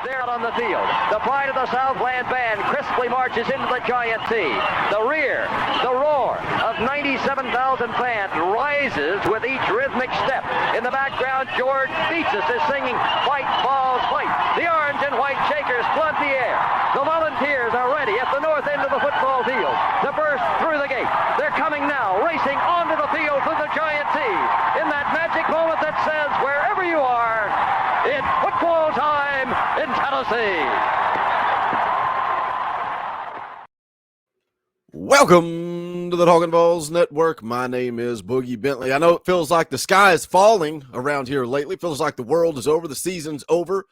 They're out on the field. The pride of the Southland band crisply marches into the Giant T. The rear, the roar of 97,000 fans rises with each rhythmic step. In the background, George Beaches is singing "Fight, Balls, Fight." The orange and white Shakers flood the air. The Volunteers are ready at the north end of the football field to burst through the gate. They're coming now, racing onto the field through the Giant T. In that magic moment that says, wherever you are, it's football time in Tennessee. Welcome to the Talkin VAWLS Network. My name is Boogie Bentley. I know it feels like the sky is falling around here lately. It feels like the world is over, the season's over,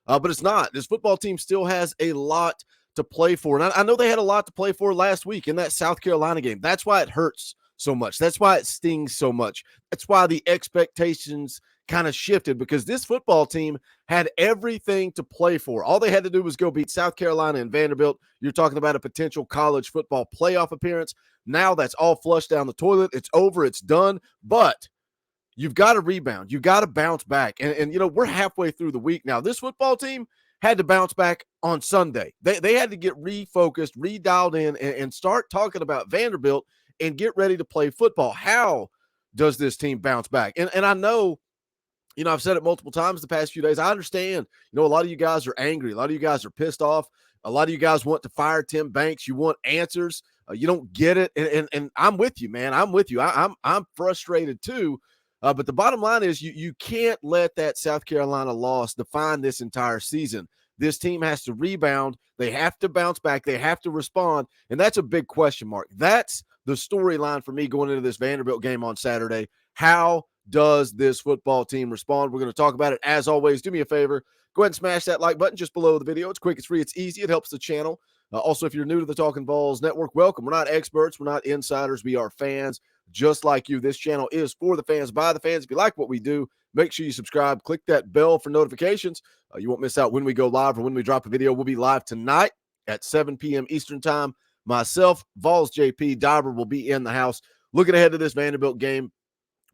but it's not. This football team still has a lot to play for, and I know they had a lot to play for last week in that South Carolina game. That's why it hurts so much. That's why it stings so much. That's why the expectations kind of shifted, because this football team had everything to play for. All they had to do was go beat South Carolina and Vanderbilt. You're talking about a potential college football playoff appearance. Now that's all flushed down the toilet. It's over. It's done. But you've got to rebound. You've got to bounce back. And you know, we're halfway through the week now. This football team had to bounce back on Sunday. They had to get refocused, redialed in, and start talking about Vanderbilt and get ready to play football. How does this team bounce back? And I know, you know, I've said it multiple times the past few days. I understand, you know, a lot of you guys are angry. A lot of you guys are pissed off. A lot of you guys want to fire Tim Banks. You want answers. You don't get it. And I'm with you, man. I'm with you. I'm frustrated too. But the bottom line is you can't let that South Carolina loss define this entire season. This team has to rebound. They have to bounce back. They have to respond. And that's a big question mark. That's the storyline for me going into this Vanderbilt game on Saturday. How does this football team respond? We're going to talk about it. As always, do me a favor. Go ahead and smash that like button just below the video. It's quick, it's free, it's easy. It helps the channel. Also, if you're new to the Talkin VAWLS Network, welcome. We're not experts. We're not insiders. We are fans just like you. This channel is for the fans, by the fans. If you like what we do, make sure you subscribe. Click that bell for notifications. You won't miss out when we go live or when we drop a video. We'll be live tonight at 7 p.m. Eastern time. Myself, VAWLS JP, Diver will be in the house. Looking ahead to this Vanderbilt game,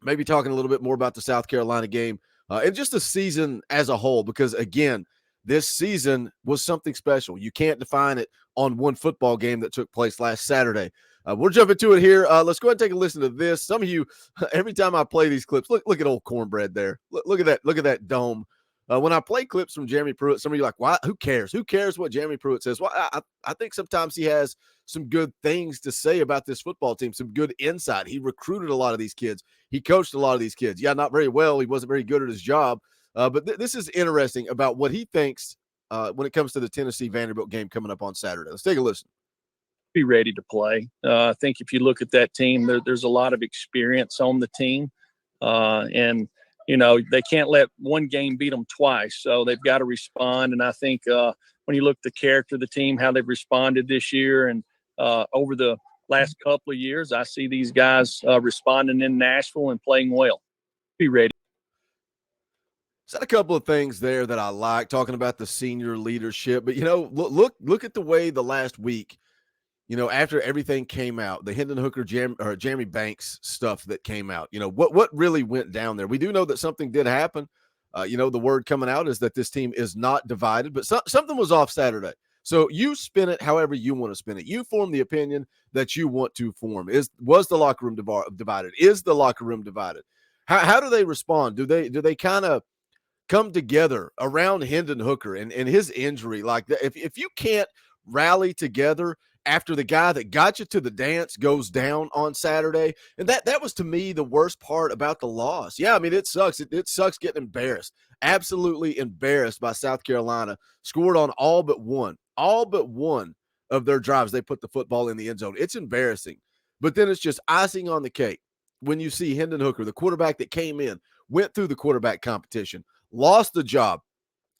maybe talking a little bit more about the South Carolina game and just the season as a whole, because, again, this season was something special. You can't define it on one football game that took place last Saturday. We'll jump into it here. Let's go ahead and take a listen to this. Some of you, every time I play these clips, look at old Cornbread there. Look at that. Look at that dome. When I play clips from Jeremy Pruitt, some of you are like, why? Who cares? Who cares what Jeremy Pruitt says? Well, I think sometimes he has some good things to say about this football team, some good insight. He recruited a lot of these kids. He coached a lot of these kids. Yeah, not very well. He wasn't very good at his job. But this is interesting about what he thinks when it comes to the Tennessee-Vanderbilt game coming up on Saturday. Let's take a listen. Be ready to play. I think if you look at that team, there's a lot of experience on the team. And, you know, they can't let one game beat them twice. So they've got to respond. And I think when you look at the character of the team, how they've responded this year and over the last couple of years, I see these guys responding in Nashville and playing well. Be ready. Said a couple of things there that I like, talking about the senior leadership. But, you know, look at the way the last week, you know, after everything came out, the Hendon Hooker, Jeremy Banks stuff that came out, you know, what really went down there? We do know that something did happen. You know, the word coming out is that this team is not divided, but something was off Saturday. So you spin it however you want to spin it. You form the opinion that you want to form. Was the locker room divided? Is the locker room divided? How do they respond? Do they kind of come together around Hendon Hooker and his injury like that? If you can't rally together after the guy that got you to the dance goes down on Saturday, and that was to me the worst part about the loss. Yeah, I mean, it sucks. It sucks getting embarrassed, absolutely embarrassed by South Carolina. Scored on all but one of their drives. They put the football in the end zone. It's embarrassing, but then it's just icing on the cake when you see Hendon Hooker, the quarterback that came in, went through the quarterback competition, lost the job,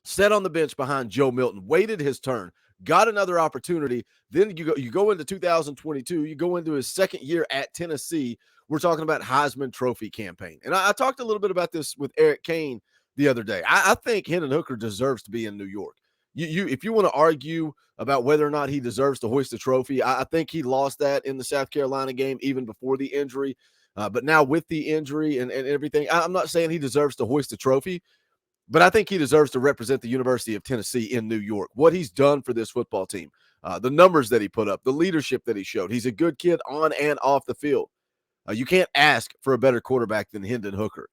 sat on the bench behind Joe Milton, waited his turn, got another opportunity. Then you go into 2022, you go into his second year at Tennessee. We're talking about Heisman Trophy campaign. And I talked a little bit about this with Eric Kane the other day. I think Hendon Hooker deserves to be in New York. If you want to argue about whether or not he deserves to hoist the trophy, I think he lost that in the South Carolina game even before the injury. But now with the injury and everything, I'm not saying he deserves to hoist the trophy. but I think he deserves to represent the University of Tennessee in New York. What he's done for this football team, the numbers that he put up, the leadership that he showed. He's a good kid on and off the field. You can't ask for a better quarterback than Hendon Hooker.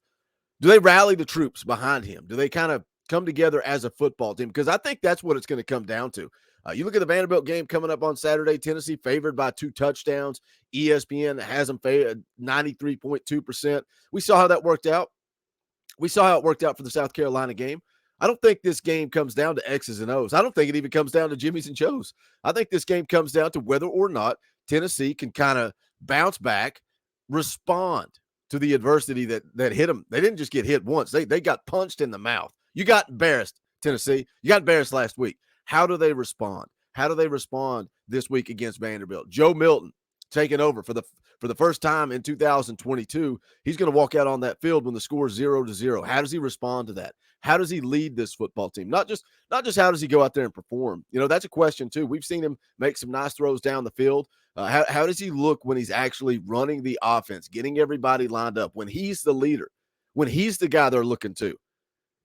Do they rally the troops behind him? Do they kind of come together as a football team? Because I think that's what it's going to come down to. You look at the Vanderbilt game coming up on Saturday, Tennessee favored by 2 touchdowns. ESPN has them favored 93.2%. We saw how that worked out. We saw how it worked out for the South Carolina game. I don't think this game comes down to X's and O's. I don't think it even comes down to Jimmy's and Joe's. I think this game comes down to whether or not Tennessee can kind of bounce back, respond to the adversity that hit them. They didn't just get hit once. They got punched in the mouth. You got embarrassed, Tennessee. You got embarrassed last week. How do they respond? How do they respond this week against Vanderbilt? Joe Milton taking over for the first time in 2022. He's going to walk out on that field when the score is 0-0. How does he respond to that? How does he lead this football team? Not just how does he go out there and perform? You know, that's a question too. We've seen him make some nice throws down the field. How does he look when he's actually running the offense, getting everybody lined up, when he's the leader, when he's the guy they're looking to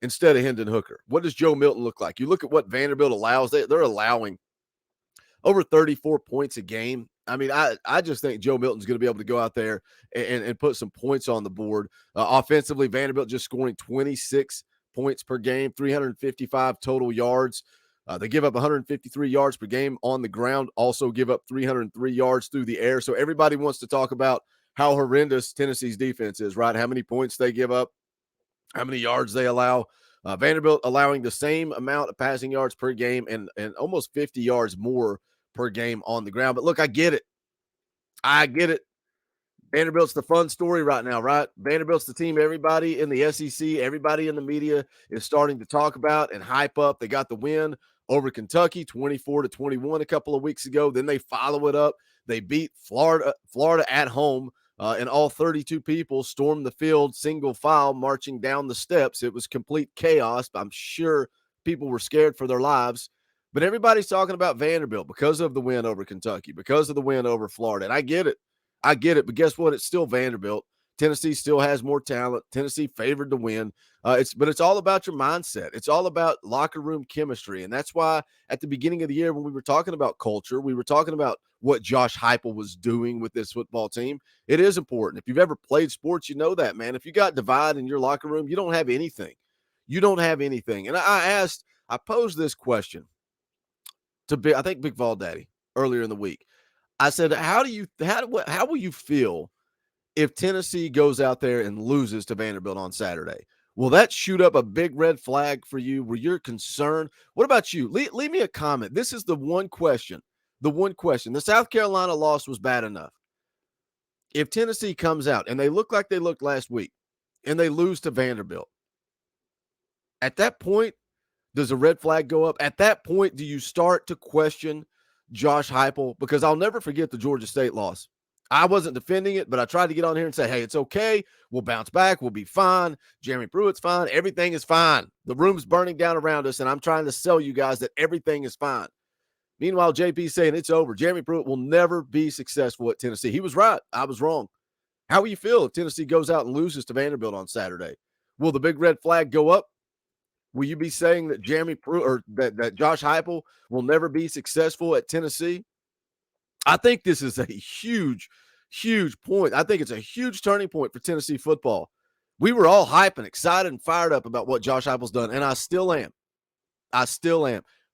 instead of Hendon Hooker? What does Joe Milton look like? You look at what Vanderbilt allows. They're allowing over 34 points a game. I mean, I just think Joe Milton's going to be able to go out there and put some points on the board. Offensively, Vanderbilt just scoring 26 points per game, 355 total yards. They give up 153 yards per game on the ground, also give up 303 yards through the air. So everybody wants to talk about how horrendous Tennessee's defense is, right? How many points they give up, how many yards they allow. Vanderbilt allowing the same amount of passing yards per game and almost 50 yards more per game on the ground. But look, I get it. Vanderbilt's the fun story right now, right? Vanderbilt's the team everybody in the SEC, everybody in the media is starting to talk about and hype up. They got the win over Kentucky, 24-21 a couple of weeks ago. Then they follow it up. They beat Florida at home, and all 32 people stormed the field, single file, marching down the steps. It was complete chaos. I'm sure people were scared for their lives. But everybody's talking about Vanderbilt because of the win over Kentucky, because of the win over Florida. And I get it. But guess what? It's still Vanderbilt. Tennessee still has more talent. Tennessee favored to win. But it's all about your mindset. It's all about locker room chemistry. And that's why at the beginning of the year, when we were talking about culture, we were talking about what Josh Heupel was doing with this football team. It is important. If you've ever played sports, you know that, man. If you got divide in your locker room, you don't have anything. You don't have anything. And I posed this question to Big Vol Daddy earlier in the week. I said, how will you feel if Tennessee goes out there and loses to Vanderbilt on Saturday? Will that shoot up a big red flag for you? Were you concerned? What about you? Leave me a comment. This is the one question. The South Carolina loss was bad enough. If Tennessee comes out and they look like they looked last week and they lose to Vanderbilt, at that point, does a red flag go up? At that point, do you start to question Josh Heupel? Because I'll never forget the Georgia State loss. I wasn't defending it, but I tried to get on here and say, hey, it's okay. We'll bounce back. We'll be fine. Jeremy Pruitt's fine. Everything is fine. The room's burning down around us, and I'm trying to sell you guys that everything is fine. Meanwhile, JP's saying it's over. Jeremy Pruitt will never be successful at Tennessee. He was right. I was wrong. How will you feel if Tennessee goes out and loses to Vanderbilt on Saturday? Will the big red flag go up? Will you be saying that Jeremy Pruitt or that Josh Heupel will never be successful at Tennessee? I think this is a huge, huge point. I think it's a huge turning point for Tennessee football. We were all hyped and excited and fired up about what Josh Heupel's done, and I still am.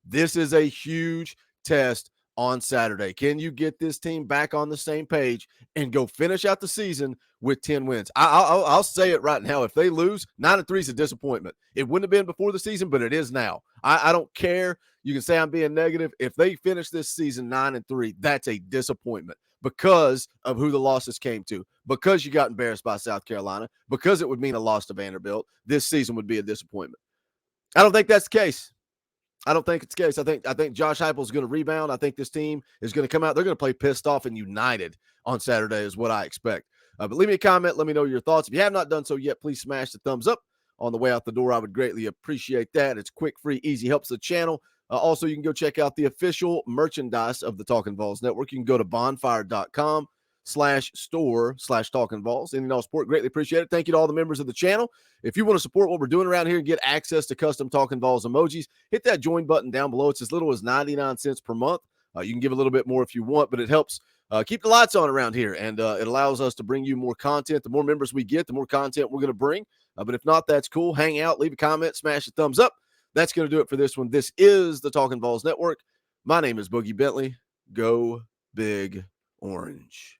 This is a huge test on Saturday. Can you get this team back on the same page and go finish out the season with 10 wins? I'll say it right now. If they lose, 9-3 is a disappointment. It wouldn't have been before the season, but it is now. I don't care. You can say I'm being negative. If they finish this season 9-3, that's a disappointment because of who the losses came to, because you got embarrassed by South Carolina, because it would mean a loss to Vanderbilt. This season would be a disappointment. I don't think that's the case. I think Josh Heupel is going to rebound. I think this team is going to come out. They're going to play pissed off and united on Saturday is what I expect. But leave me a comment. Let me know your thoughts. If you have not done so yet, please smash the thumbs up on the way out the door. I would greatly appreciate that. It's quick, free, easy, helps the channel. Also, you can go check out the official merchandise of the Talkin' VAWLS Network. You can go to bonfire.com, .com/store/Talkin Vols. Any and all support, greatly appreciate it. Thank you to all the members of the channel. If you want to support what we're doing around here and get access to custom Talkin Vols emojis, hit that join button down below. It's as little as 99 cents per month. You can give a little bit more if you want, but it helps keep the lights on around here, and it allows us to bring you more content. The more members we get, the more content we're going to bring. But if not, that's cool. Hang out, leave a comment, smash a thumbs up. That's going to do it for this one. This is the Talkin Vols Network. My name is Boogie Bentley. Go Big Orange.